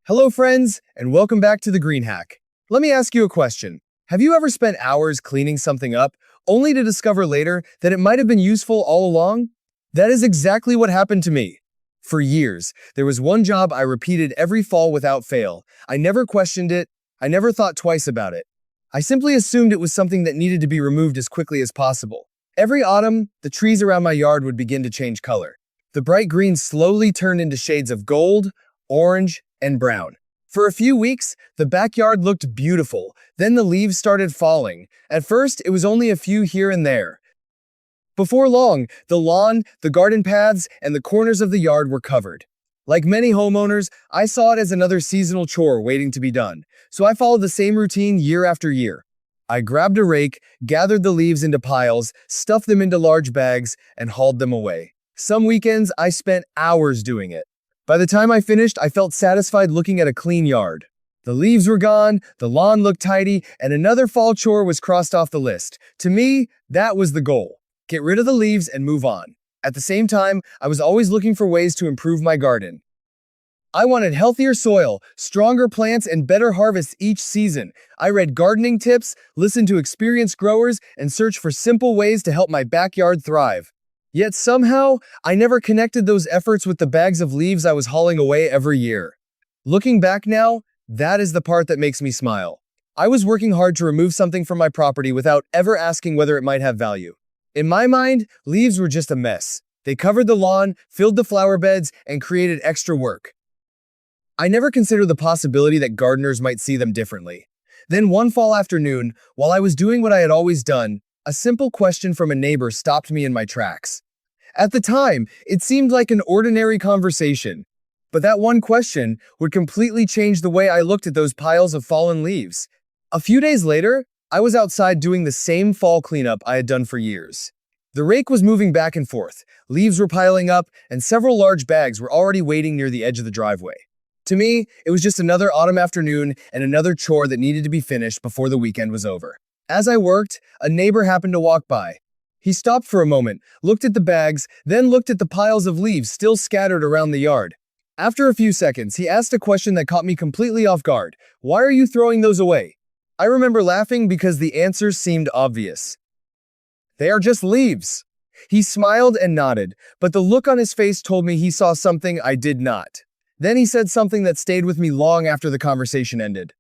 Hello, friends, and welcome back to the Green Hack. Let me ask you a question. Have you ever spent hours cleaning something up, only to discover later that it might have been useful all along? That is exactly what happened to me. For years, there was one job I repeated every fall without fail. I never questioned it. I never thought twice about it. I simply assumed it was something that needed to be removed as quickly as possible. Every autumn, the trees around my yard would begin to change color. The bright green slowly turned into shades of gold, orange, and brown. For a few weeks, the backyard looked beautiful. Then the leaves started falling. At first, it was only a few here and there. Before long, the lawn, the garden paths, and the corners of the yard were covered. Like many homeowners, I saw it as another seasonal chore waiting to be done, so I followed the same routine year after year. I grabbed a rake, gathered the leaves into piles, stuffed them into large bags, and hauled them away. Some weekends, I spent hours doing it. By the time I finished, I felt satisfied looking at a clean yard. The leaves were gone, the lawn looked tidy, and another fall chore was crossed off the list. To me, that was the goal. Get rid of the leaves and move on. At the same time, I was always looking for ways to improve my garden. I wanted healthier soil, stronger plants, and better harvests each season. I read gardening tips, listened to experienced growers, and searched for simple ways to help my backyard thrive. Yet somehow, I never connected those efforts with the bags of leaves I was hauling away every year. Looking back now, that is the part that makes me smile. I was working hard to remove something from my property without ever asking whether it might have value. In my mind, leaves were just a mess. They covered the lawn, filled the flower beds, and created extra work. I never considered the possibility that gardeners might see them differently. Then one fall afternoon, while I was doing what I had always done, a simple question from a neighbor stopped me in my tracks. At the time, it seemed like an ordinary conversation, but that one question would completely change the way I looked at those piles of fallen leaves. A few days later, I was outside doing the same fall cleanup I had done for years. The rake was moving back and forth, leaves were piling up, and several large bags were already waiting near the edge of the driveway. To me, it was just another autumn afternoon and another chore that needed to be finished before the weekend was over. As I worked, a neighbor happened to walk by. He stopped for a moment, looked at the bags, then looked at the piles of leaves still scattered around the yard. After a few seconds, he asked a question that caught me completely off guard. "Why are you throwing those away?" I remember laughing because the answer seemed obvious. "They are just leaves." He smiled and nodded, but the look on his face told me he saw something I did not. Then he said something that stayed with me long after the conversation ended.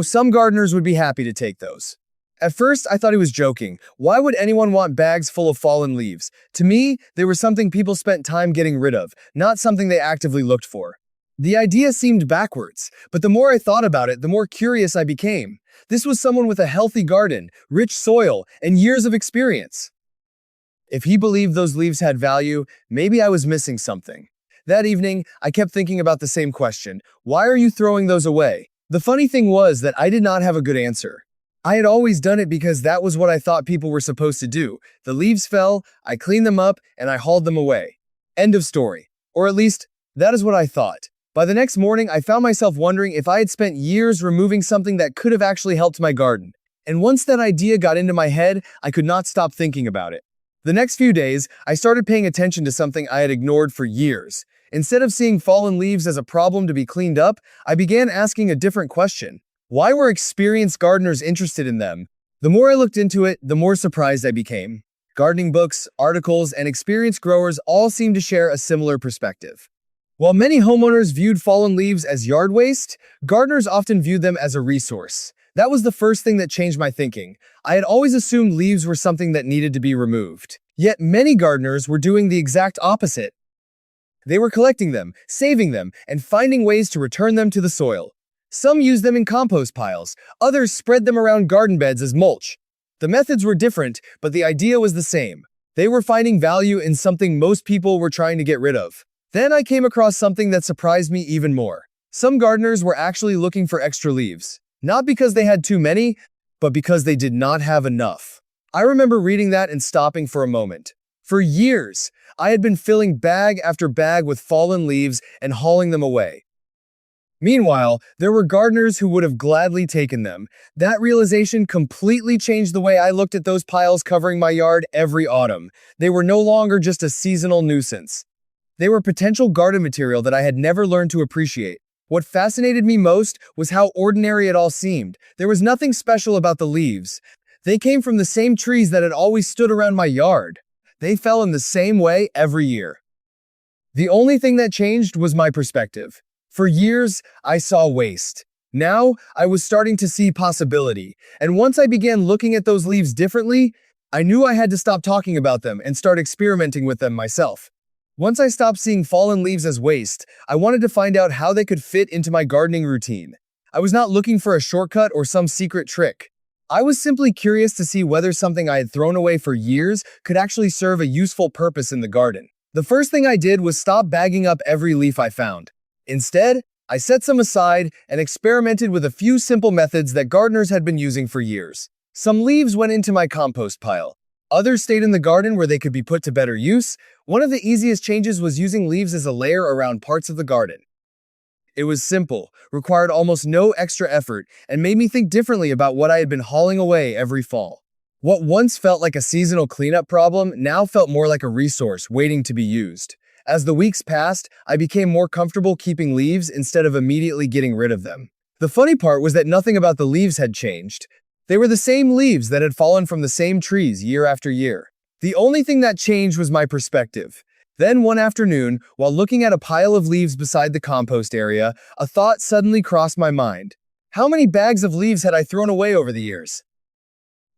Some gardeners would be happy to take those. At first, I thought he was joking. Why would anyone want bags full of fallen leaves? To me, they were something people spent time getting rid of, not something they actively looked for. The idea seemed backwards, but the more I thought about it, the more curious I became. This was someone with a healthy garden, rich soil, and years of experience. If he believed those leaves had value, maybe I was missing something. That evening, I kept thinking about the same question. Why are you throwing those away? The funny thing was that I did not have a good answer. I had always done it because that was what I thought people were supposed to do. The leaves fell, I cleaned them up, and I hauled them away. End of story. Or at least, that is what I thought. By the next morning, I found myself wondering if I had spent years removing something that could have actually helped my garden. And once that idea got into my head, I could not stop thinking about it. The next few days, I started paying attention to something I had ignored for years. Instead of seeing fallen leaves as a problem to be cleaned up, I began asking a different question. Why were experienced gardeners interested in them? The more I looked into it, the more surprised I became. Gardening books, articles, and experienced growers all seemed to share a similar perspective. While many homeowners viewed fallen leaves as yard waste, gardeners often viewed them as a resource. That was the first thing that changed my thinking. I had always assumed leaves were something that needed to be removed. Yet many gardeners were doing the exact opposite. They were collecting them, saving them, and finding ways to return them to the soil. Some used them in compost piles, others spread them around garden beds as mulch. The methods were different, but the idea was the same. They were finding value in something most people were trying to get rid of. Then I came across something that surprised me even more. Some gardeners were actually looking for extra leaves, not because they had too many, but because they did not have enough. I remember reading that and stopping for a moment. For years, I had been filling bag after bag with fallen leaves and hauling them away. Meanwhile, there were gardeners who would have gladly taken them. That realization completely changed the way I looked at those piles covering my yard every autumn. They were no longer just a seasonal nuisance. They were potential garden material that I had never learned to appreciate. What fascinated me most was how ordinary it all seemed. There was nothing special about the leaves. They came from the same trees that had always stood around my yard. They fell in the same way every year. The only thing that changed was my perspective. For years, I saw waste. Now, I was starting to see possibility. And once I began looking at those leaves differently, I knew I had to stop talking about them and start experimenting with them myself. Once I stopped seeing fallen leaves as waste, I wanted to find out how they could fit into my gardening routine. I was not looking for a shortcut or some secret trick. I was simply curious to see whether something I had thrown away for years could actually serve a useful purpose in the garden. The first thing I did was stop bagging up every leaf I found. Instead, I set some aside and experimented with a few simple methods that gardeners had been using for years. Some leaves went into my compost pile. Others stayed in the garden where they could be put to better use. One of the easiest changes was using leaves as a layer around parts of the garden. It was simple, required almost no extra effort, and made me think differently about what I had been hauling away every fall. What once felt like a seasonal cleanup problem now felt more like a resource waiting to be used. As the weeks passed, I became more comfortable keeping leaves instead of immediately getting rid of them. The funny part was that nothing about the leaves had changed. They were the same leaves that had fallen from the same trees year after year. The only thing that changed was my perspective. Then one afternoon, while looking at a pile of leaves beside the compost area, a thought suddenly crossed my mind. How many bags of leaves had I thrown away over the years?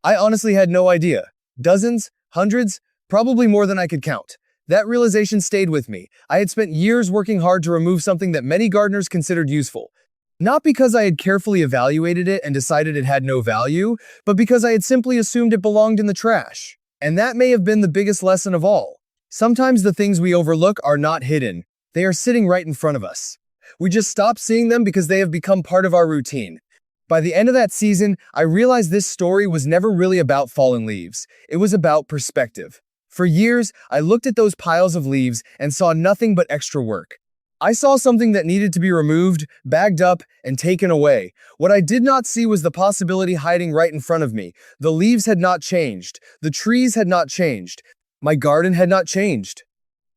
I honestly had no idea. Dozens? Hundreds? Probably more than I could count. That realization stayed with me. I had spent years working hard to remove something that many gardeners considered useful. Not because I had carefully evaluated it and decided it had no value, but because I had simply assumed it belonged in the trash. And that may have been the biggest lesson of all. Sometimes the things we overlook are not hidden. They are sitting right in front of us. We just stop seeing them because they have become part of our routine. By the end of that season, I realized this story was never really about fallen leaves. It was about perspective. For years, I looked at those piles of leaves and saw nothing but extra work. I saw something that needed to be removed, bagged up, and taken away. What I did not see was the possibility hiding right in front of me. The leaves had not changed. The trees had not changed. My garden had not changed.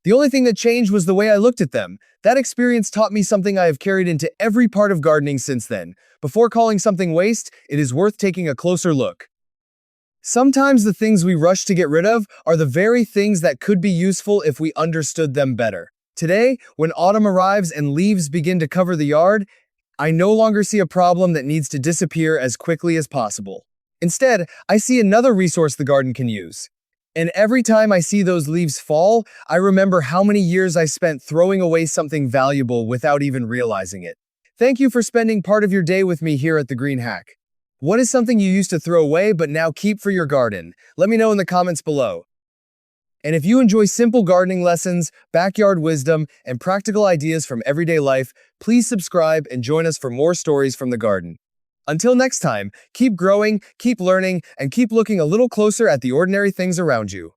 The only thing that changed was the way I looked at them. That experience taught me something I have carried into every part of gardening since then. Before calling something waste, it is worth taking a closer look. Sometimes the things we rush to get rid of are the very things that could be useful if we understood them better. Today, when autumn arrives and leaves begin to cover the yard, I no longer see a problem that needs to disappear as quickly as possible. Instead, I see another resource the garden can use. And every time I see those leaves fall, I remember how many years I spent throwing away something valuable without even realizing it. Thank you for spending part of your day with me here at The Green Hack. What is something you used to throw away but now keep for your garden? Let me know in the comments below. And if you enjoy simple gardening lessons, backyard wisdom, and practical ideas from everyday life, please subscribe and join us for more stories from the garden. Until next time, keep growing, keep learning, and keep looking a little closer at the ordinary things around you.